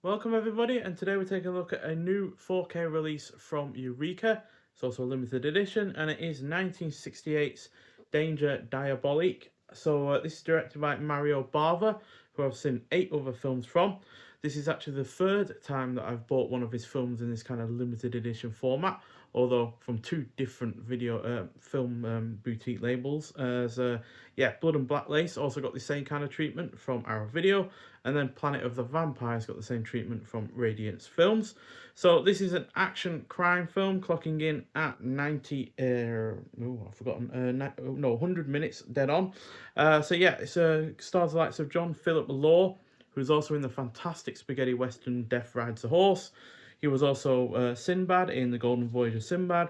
Welcome everybody, and today we're taking a look at a new 4K release from Eureka. It's also a limited edition, and it is 1968's Danger Diabolik. This is directed by Mario Bava, who I've seen 8 other films from. This is actually the third time that I've bought one of his films in this kind of limited edition format, although from 2 different film boutique labels. Blood and Black Lace also got the same kind of treatment from Arrow Video, and then Planet of the Vampires got the same treatment from Radiance Films. So this is an action crime film clocking in at 100 minutes dead on. It stars the likes of John Philip Law, who's also in the fantastic spaghetti western Death Rides a Horse. He was also Sinbad in The Golden Voyage of Sinbad,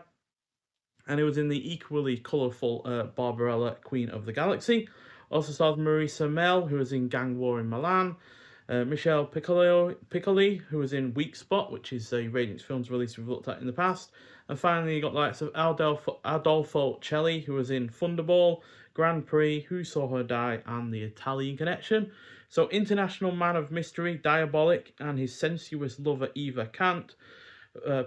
and he was in the equally colourful Barbarella, Queen of the Galaxy. Also stars Marisa Mel, who was in Gang War in Milan. Michelle Piccoli, who was in Weak Spot, which is a Radiance Films release we've looked at in the past. And finally, you got the likes of Adolfo Celli, who was in Thunderball, Grand Prix, Who Saw Her Die, and The Italian Connection. So, international man of mystery, Diabolik, and his sensuous lover Eva can't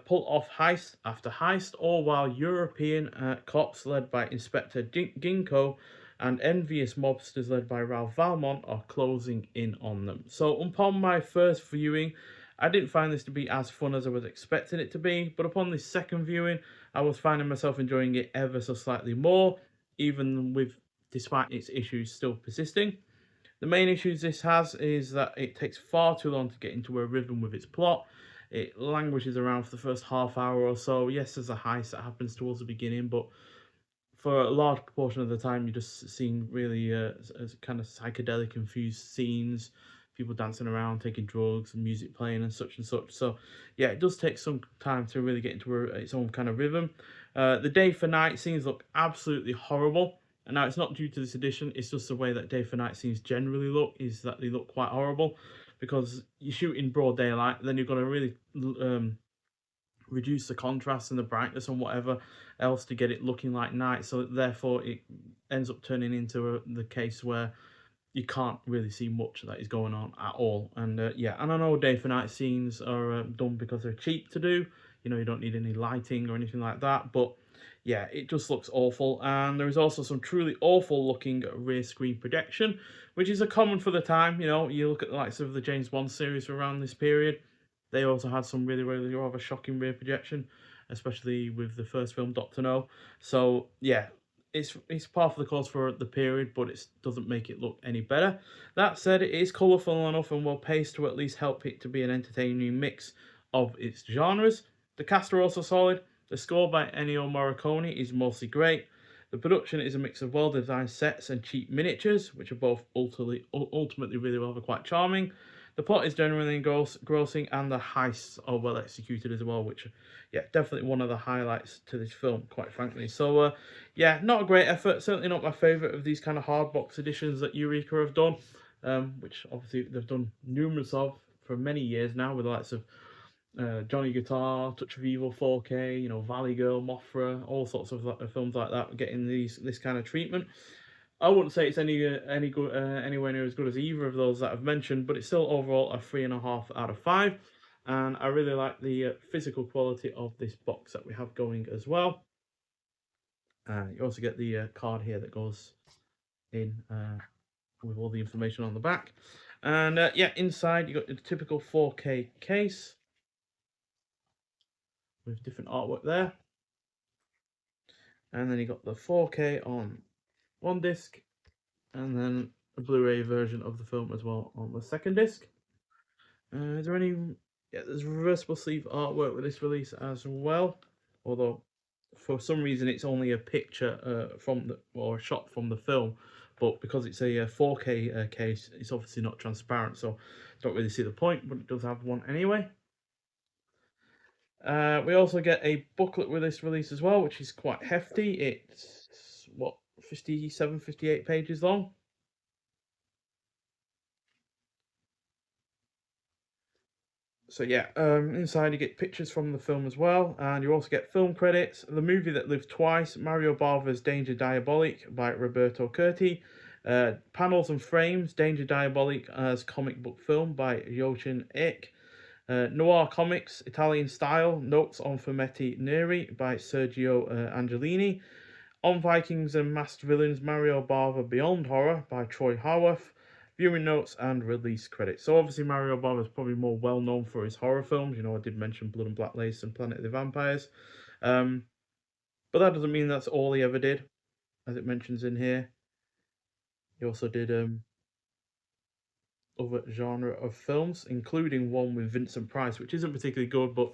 pull off heist after heist, all while European cops led by Inspector Ginkgo and envious mobsters led by Ralph Valmont are closing in on them. So upon my first viewing, I didn't find this to be as fun as I was expecting it to be, but upon this second viewing, I was finding myself enjoying it ever so slightly more, despite its issues still persisting. The main issues this has is that it takes far too long to get into a rhythm with its plot. It languishes around for the first half hour or so. Yes, there's a heist that happens towards the beginning, but for a large proportion of the time, you're just seeing really kind of psychedelic infused scenes, people dancing around, taking drugs, and music playing, and such and such. So, yeah, it does take some time to really get into its own kind of rhythm. The day for night scenes look absolutely horrible. And now it's not due to this edition, it's just the way that day for night scenes generally look, is that they look quite horrible. Because you shoot in broad daylight, then you've got to really reduce the contrast and the brightness and whatever else to get it looking like night. So therefore it ends up turning into the case where you can't really see much that is going on at all. And and I know day for night scenes are done because they're cheap to do. You know, you don't need any lighting or anything like that, but yeah, it just looks awful. And there is also some truly awful looking rear screen projection, which is a common for the time. You know, you look at the likes of the James Bond series around this period, they also had some really, really rather shocking rear projection, especially with the first film, Doctor No. So yeah, it's par for the course for the period, but it doesn't make it look any better. That said, it is colourful enough and well paced to at least help it to be an entertaining mix of its genres. The cast are also solid. The score by Ennio Morricone is mostly great. The production is a mix of well-designed sets and cheap miniatures, which are both ultimately really rather quite charming. The plot is generally engrossing, and the heists are well executed as well, which, yeah, definitely one of the highlights to this film, quite frankly. So, yeah, not a great effort. Certainly not my favourite of these kind of hard box editions that Eureka have done, which obviously they've done numerous of for many years now, with the likes of Johnny Guitar, Touch of Evil 4K, you know, Valley Girl, Mothra, all sorts of films like that getting this kind of treatment. I wouldn't say it's any good anywhere near as good as either of those that I've mentioned, but it's still overall a 3.5 out of 5. And I really like the physical quality of this box that we have going as well. You also get the card here that goes in with all the information on the back. And yeah, inside you got the typical 4K case with different artwork there. And then you got the 4K on one disc, and then a Blu-ray version of the film as well on the second disc. Is there any? Yeah, there's reversible sleeve artwork with this release as well. Although, for some reason, it's only a picture or a shot from the film. But because it's a 4K case, it's obviously not transparent, so don't really see the point. But it does have one anyway. We also get a booklet with this release as well, which is quite hefty. It's, what, 57, 58 pages long. So yeah, inside you get pictures from the film as well, and you also get film credits. The movie that lived twice, Mario Bava's Danger Diabolik by Roberto Curti. Panels and frames, Danger Diabolik as comic book film by Yochin Ek. Noir Comics, Italian Style, Notes on Fumetti Neri by Sergio Angelini. On Vikings and Masked Villains, Mario Bava Beyond Horror by Troy Howarth. Viewing notes and release credits. So obviously Mario Bava is probably more well known for his horror films. You know, I did mention Blood and Black Lace and Planet of the Vampires. Um, but that doesn't mean that's all he ever did, as it mentions in here. He also did other genre of films, including one with Vincent Price, which isn't particularly good, but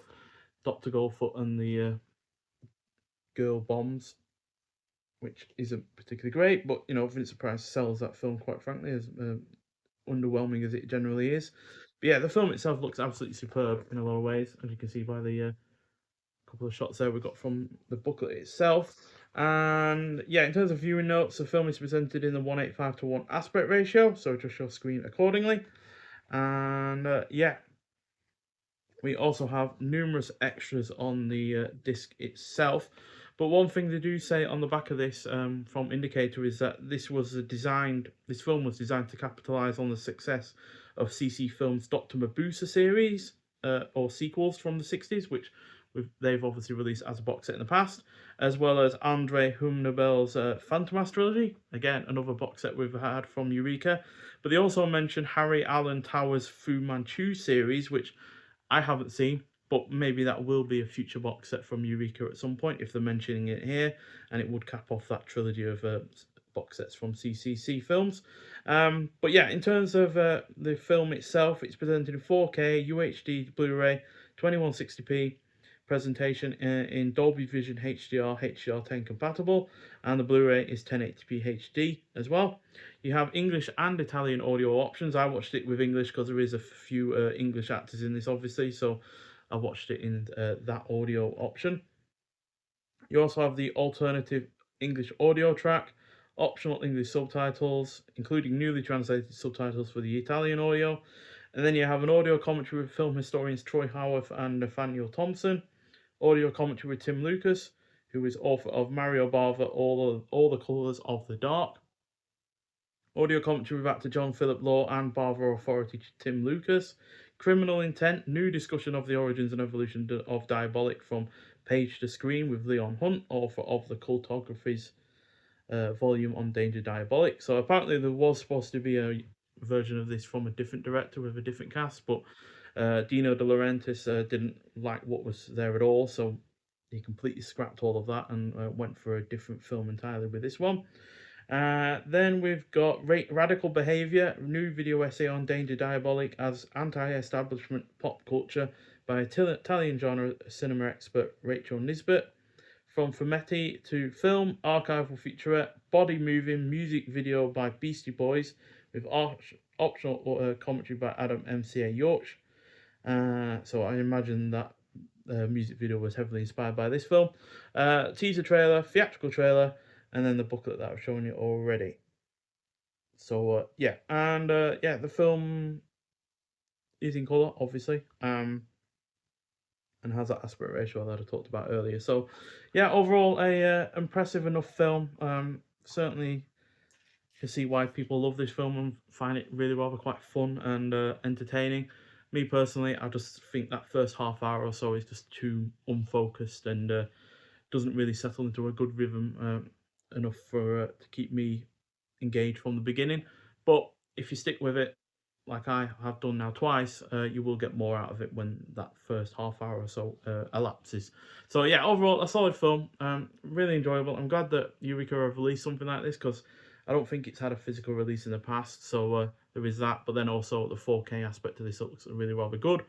Dr. Goldfoot and the Girl Bombs, which isn't particularly great, but you know, Vincent Price sells that film quite frankly, as underwhelming as it generally is. But yeah, the film itself looks absolutely superb in a lot of ways, as you can see by the couple of shots there we got from the booklet itself. And yeah, in terms of viewing notes, the film is presented in the 1:85:1 aspect ratio, so adjust your screen accordingly. And yeah, we also have numerous extras on the disc itself. But one thing they do say on the back of this from Indicator is that this film was designed to capitalise on the success of CC Films' Dr. Mabuse series or sequels from the 60s, which they've obviously released as a box set in the past, as well as Andre Humnebel's Phantomas trilogy, again another box set we've had from Eureka. But they also mentioned Harry Alan Towers' Fu Manchu series, which I haven't seen, but maybe that will be a future box set from Eureka at some point if they're mentioning it here, and it would cap off that trilogy of box sets from CCC Films. But yeah, in terms of the film itself, it's presented in 4K, UHD, Blu-ray, 2160p presentation in Dolby Vision HDR, HDR10 compatible, and the Blu-ray is 1080p HD as well. You have English and Italian audio options. I watched it with English because there is a few English actors in this, obviously, so I watched it in that audio option. You also have the alternative English audio track, optional English subtitles, including newly translated subtitles for the Italian audio. And then you have an audio commentary with film historians Troy Howarth and Nathaniel Thompson, audio commentary with Tim Lucas, who is author of Mario Bava, All the Colours of the Dark. Audio commentary with actor John Philip Law and Bava authority Tim Lucas. Criminal Intent, new discussion of the origins and evolution of Diabolik from page to screen with Leon Hunt, author of the Cultography's volume on Danger Diabolik. So apparently there was supposed to be a version of this from a different director with a different cast, but Dino De Laurentiis didn't like what was there at all, so he completely scrapped all of that and went for a different film entirely with this one. Then we've got Radical Behaviour, new video essay on Danger Diabolik as anti-establishment pop culture by Italian genre cinema expert Rachel Nisbet. From Fumetti to film, archival featurette, body moving music video by Beastie Boys with optional commentary by Adam MCA Yorch. So I imagine that music video was heavily inspired by this film. Teaser trailer, theatrical trailer, and then the booklet that I've shown you already. So yeah, and yeah, the film is in colour, obviously, and has that aspect ratio that I talked about earlier. So yeah, overall a impressive enough film. Certainly can see why people love this film and find it really rather quite fun and entertaining. Me personally, I just think that first half hour or so is just too unfocused and doesn't really settle into a good rhythm enough for to keep me engaged from the beginning. But if you stick with it, like I have done now twice, you will get more out of it when that first half hour or so elapses. So yeah, overall a solid film, really enjoyable. I'm glad that Eureka have released something like this because I don't think it's had a physical release in the past. So there is that, but then also the 4K aspect of this looks really rather good.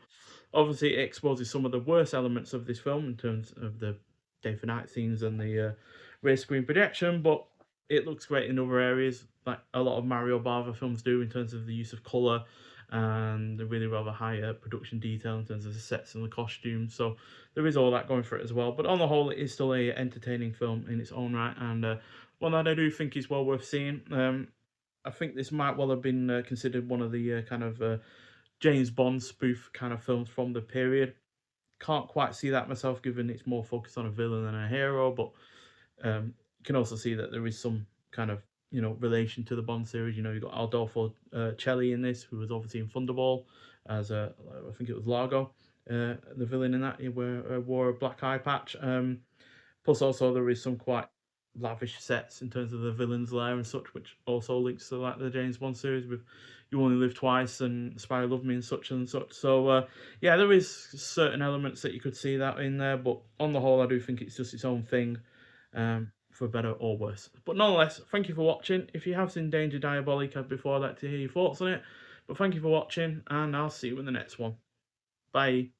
Obviously, it exposes some of the worst elements of this film in terms of the day for night scenes and the rear screen projection, but it looks great in other areas, like a lot of Mario Bava films do in terms of the use of colour and the really rather high production detail in terms of the sets and the costumes. So there is all that going for it as well. But on the whole, it is still a entertaining film in its own right, and one that I do think is well worth seeing. I think this might well have been considered one of the kind of James Bond spoof kind of films from the period. Can't quite see that myself, given it's more focused on a villain than a hero, but you can also see that there is some kind of relation to the Bond series. You've got Adolfo Celli in this, who was obviously in Thunderball, as I think it was Largo, the villain in that. He wore a black eye patch. Plus, also there is some quite lavish sets in terms of the villain's lair and such, which also links to like the James Bond series with "You Only Live Twice" and "Spy Love Me" and such and such. So yeah, there is certain elements that you could see that in there, but on the whole, I do think it's just its own thing, for better or worse. But nonetheless, thank you for watching. If you have seen Danger Diabolik before, I'd like to hear your thoughts on it. But thank you for watching, and I'll see you in the next one. Bye.